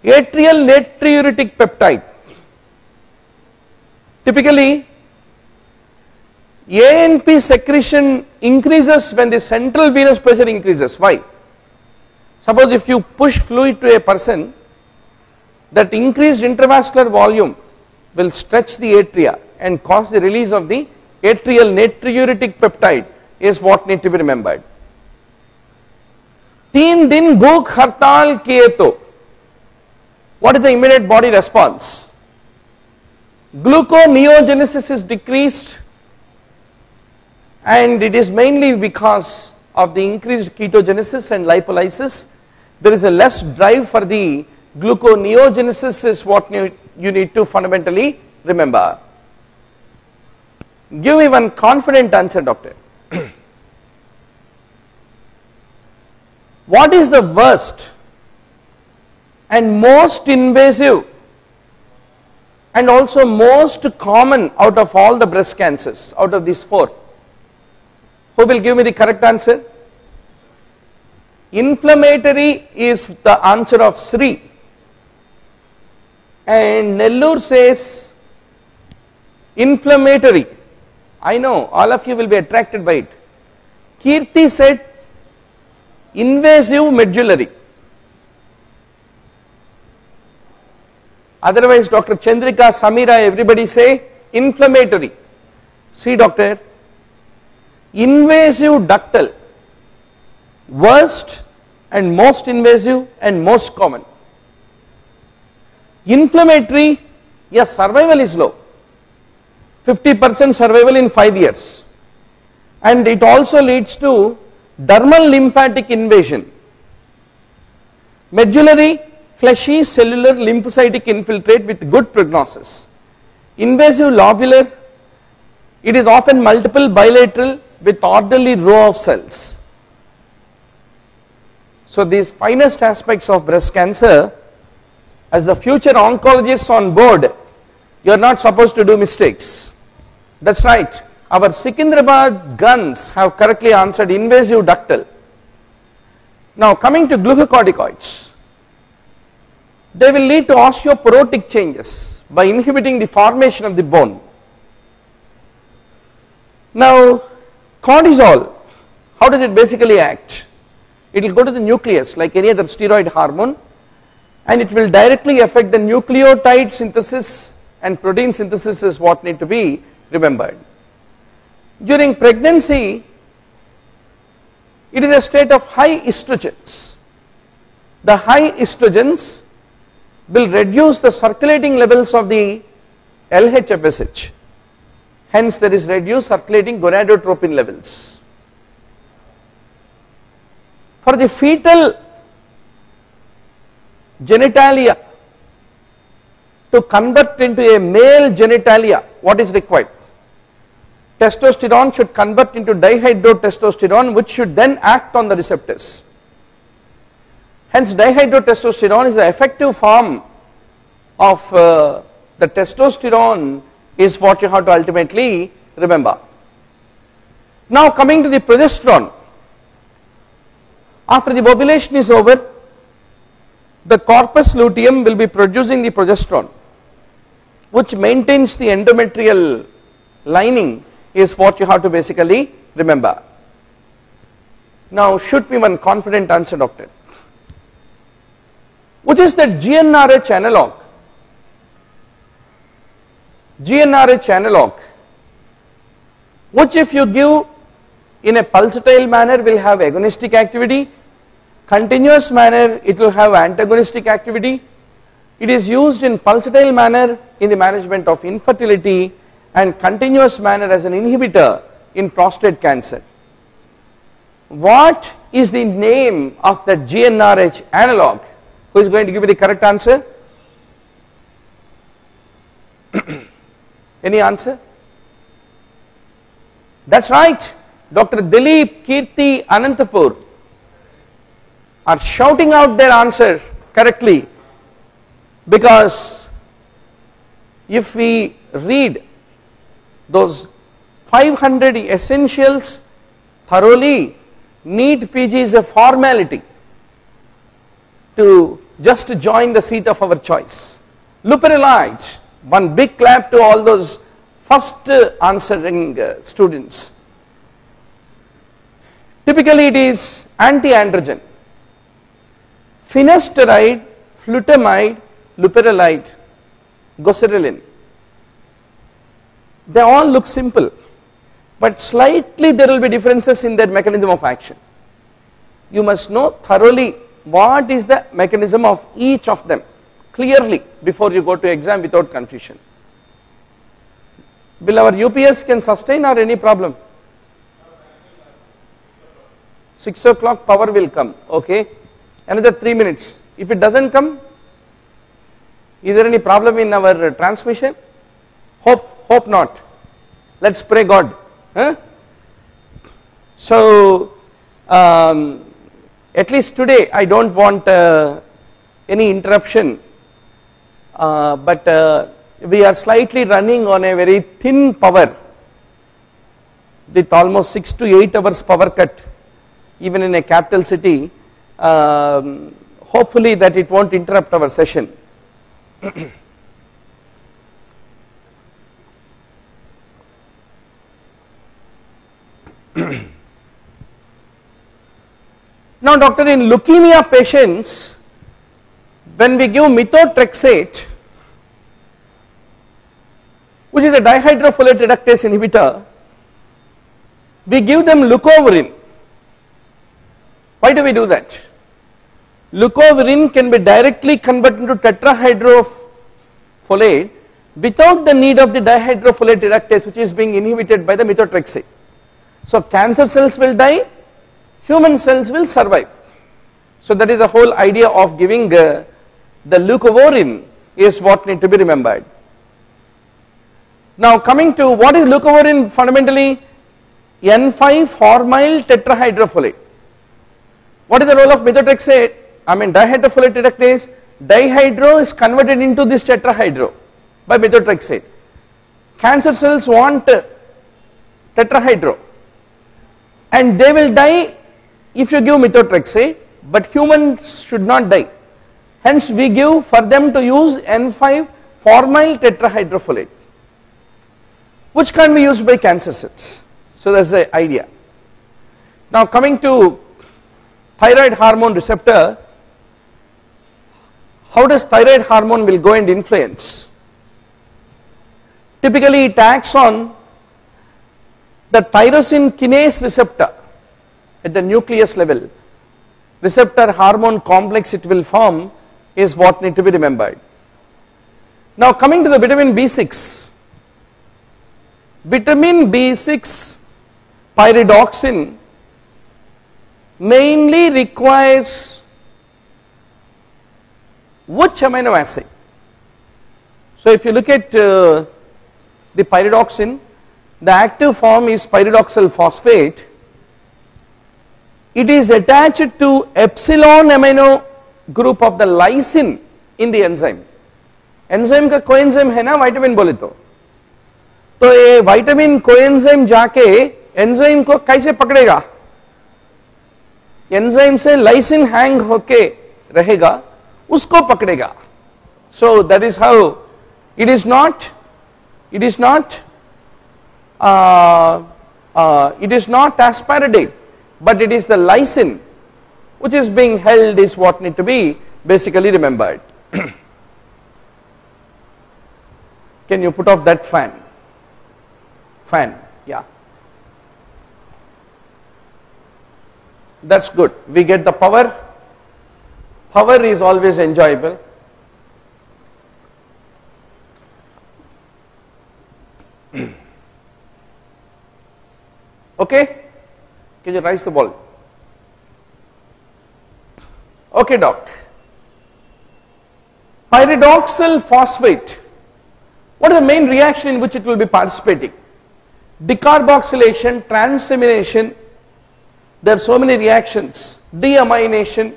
Atrial natriuretic peptide. Typically, ANP secretion increases when the central venous pressure increases. Why? Suppose if you push fluid to a person, that increased intravascular volume will stretch the atria and cause the release of the atrial natriuretic peptide is what need to be remembered. 3 दिन भूख हड़ताल किए तो what is the immediate body response? Gluconeogenesis is decreased, and it is mainly because of the increased ketogenesis and lipolysis. There is a less drive for the gluconeogenesis is what you need to fundamentally remember. Give me one confident answer, doctor. What is the worst and most invasive and also most common out of all the breast cancers, out of these 4? Who will give me the correct answer? Inflammatory is the answer of Sri, and Nellore says inflammatory. I know all of you will be attracted by it. Kirti said invasive medullary. Otherwise, Dr. Chandrika, Samira, everybody say inflammatory. See, doctor, invasive ductal, worst and most invasive and most common. Inflammatory, yes, survival is low, 50% survival in 5 years, and it also leads to dermal lymphatic invasion. Medullary, fleshy cellular lymphocytic infiltrate with good prognosis. Invasive lobular, it is often multiple bilateral with orderly row of cells. So these finest aspects of breast cancer, as the future oncologists on board, you are not supposed to do mistakes. That's right. Our Secunderabad guns have correctly answered invasive ductal. Now coming to glucocorticoids, they will lead to osteoporotic changes by inhibiting the formation of the bone. Now cortisol, how does it basically act? It will go to the nucleus like any other steroid hormone, and it will directly affect the nucleotide synthesis and protein synthesis is what need to be remembered. During pregnancy, it is a state of high estrogens. The high estrogens will reduce the circulating levels of the LH-FSH. Hence, there is reduced circulating gonadotropin levels. For the fetal genitalia to convert into a male genitalia, what is required? Testosterone should convert into dihydrotestosterone, which should then act on the receptors. Hence, dihydrotestosterone is the effective form of the testosterone is what you have to ultimately remember. Now coming to the progesterone, after the ovulation is over, the corpus luteum will be producing the progesterone, which maintains the endometrial lining is what you have to basically remember. Now shoot me one confident answer, doctor. Which is the GnRH analog? GnRH analog, which if you give in a pulsatile manner will have agonistic activity, continuous manner it will have antagonistic activity. It is used in pulsatile manner in the management of infertility and continuous manner as an inhibitor in prostate cancer. What is the name of the GnRH analog? Who is going to give me the correct answer? Any answer? That's right. Dr. Dilip, Kirti, Anantapur are shouting out their answer correctly, because if we read those 500 essentials thoroughly, NEET PG is a formality to just to join the seat of our choice. Leuprolide, one big clap to all those first answering students. Typically it is anti-androgen. Finasteride, flutamide, leuprolide, goserelin. They all look simple, but slightly there will be differences in their mechanism of action. You must know thoroughly what is the mechanism of each of them clearly before you go to exam without confusion. Will our UPS can sustain or any problem? 6 o'clock power will come, okay. Another 3 minutes. If it doesn't come, is there any problem in our transmission? Hope not. Let's pray God. Huh? So, at least today I don't want any interruption, but we are slightly running on a very thin power with almost 6 to 8 hours power cut even in a capital city. Hopefully that it won't interrupt our session. Now doctor, in leukemia patients, when we give methotrexate, which is a dihydrofolate reductase inhibitor, we give them leucovorin. Why do we do that? Leucovorin can be directly converted into tetrahydrofolate without the need of the dihydrofolate reductase, which is being inhibited by the methotrexate. So cancer cells will die, human cells will survive. So that is the whole idea of giving the leucovorin is what need to be remembered. Now coming to what is leucovorin, fundamentally N5-formyl tetrahydrofolate. What is the role of methotrexate? Dihydrofolate reductase, dihydro is converted into this tetrahydro by methotrexate. Cancer cells want tetrahydro and they will die if you give methotrexate, but humans should not die. Hence we give for them to use N5-formyl tetrahydrofolate, which can be used by cancer cells. So that's the idea. Now coming to thyroid hormone receptor, how does thyroid hormone will go and influence? Typically it acts on the tyrosine kinase receptor at the nucleus level. Receptor hormone complex it will form is what need to be remembered. Now coming to the vitamin B6. Vitamin B6 pyridoxine mainly requires which amino acid? So if you look at the pyridoxine, the active form is pyridoxal phosphate. It is attached to epsilon amino group of the lysine in the enzyme. Enzyme का coenzyme है ना vitamin बोले तो ये vitamin coenzyme जाके enzyme को कैसे पकड़ेगा? Enzyme से lysine hang होके रहेगा, उसको पकड़ेगा. So that is how it is not aspartate, but it is the lysine which is being held is what need to be basically remembered. Can you put off that fan? Yeah. That's good. We get the power. Power is always enjoyable. Okay? Can you raise the ball? Okay, doc. Pyridoxal phosphate. What is the main reaction in which it will be participating? Decarboxylation, transamination. There are so many reactions. Deamination,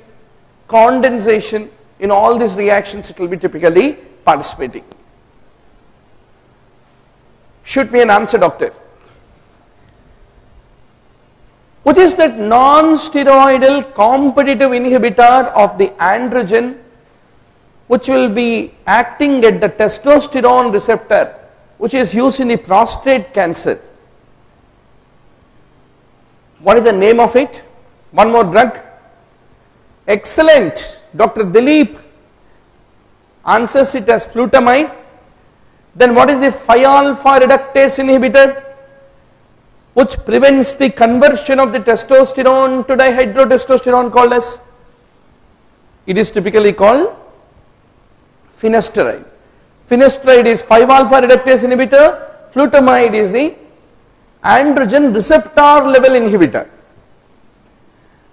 condensation. In all these reactions, it will be typically participating. Shoot me an answer, doctor. Which is that non-steroidal competitive inhibitor of the androgen which will be acting at the testosterone receptor, which is used in the prostate cancer. What is the name of it? One more drug. Excellent. Dr. Dilip answers it as flutamide. Then what is the 5-alpha reductase inhibitor, which prevents the conversion of the testosterone to dihydrotestosterone, called as? It is typically called finasteride. Finasteride is 5-alpha reductase inhibitor. Flutamide is the androgen receptor level inhibitor.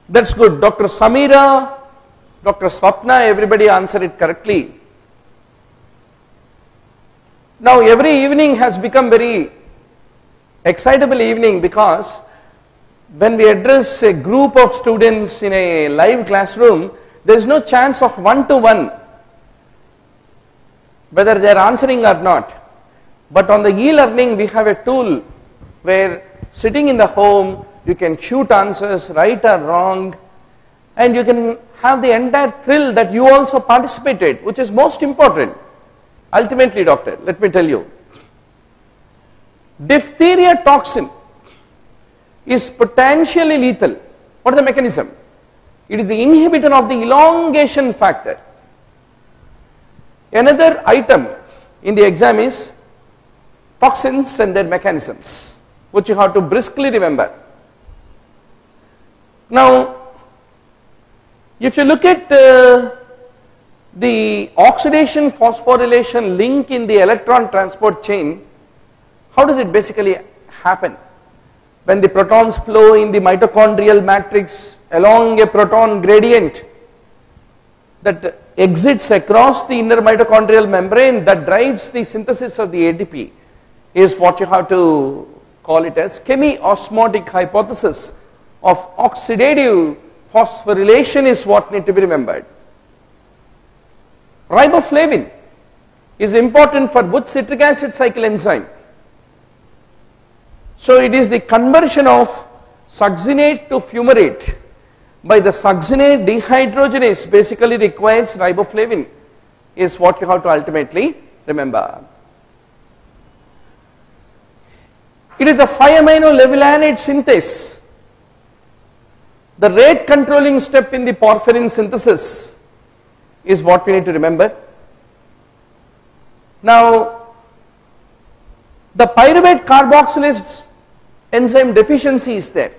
That's good. Dr. Samira, Dr. Swapna, everybody answered it correctly. Now every evening has become very excitable evening, because when we address a group of students in a live classroom, there is no chance of one-to-one, whether they are answering or not. But on the e-learning we have a tool where, sitting in the home, you can shoot answers, right or wrong, and you can have the entire thrill that you also participated, which is most important. Ultimately, doctor, let me tell you, diphtheria toxin is potentially lethal. What is the mechanism? It is the inhibitor of the elongation factor. Another item in the exam is toxins and their mechanisms, which you have to briskly remember. Now, if you look at the oxidation phosphorylation link in the electron transport chain, how does it basically happen? When the protons flow in the mitochondrial matrix along a proton gradient that exits across the inner mitochondrial membrane, that drives the synthesis of the ATP, is what you have to call it as chemiosmotic hypothesis of oxidative phosphorylation is what need to be remembered. Riboflavin is important for which citric acid cycle enzyme? So it is the conversion of succinate to fumarate by the succinate dehydrogenase, basically requires riboflavin, is what you have to ultimately remember. It is the 5-amino levulanate synthase, the rate controlling step in the porphyrin synthesis, is what we need to remember. Now, the pyruvate carboxylase enzyme deficiency is there.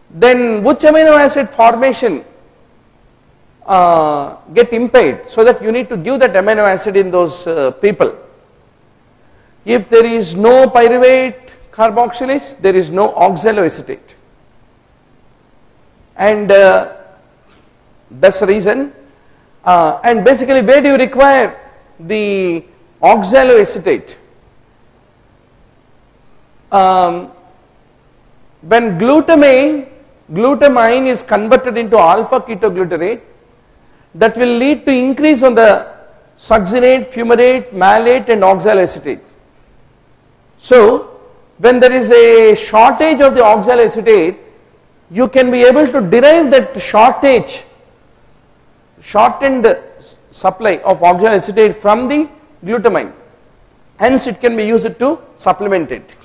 Then which amino acid formation get impaired, so that you need to give that amino acid in those people. If there is no pyruvate carboxylase, there is no oxaloacetate, and that's the reason. And basically, where do you require the oxaloacetate? When glutamine is converted into alpha ketoglutarate, that will lead to increase on the succinate, fumarate, malate and oxaloacetate. So when there is a shortage of the oxaloacetate, you can be able to derive that shortened supply of oxaloacetate from the glutamine. Hence it can be used to supplement it.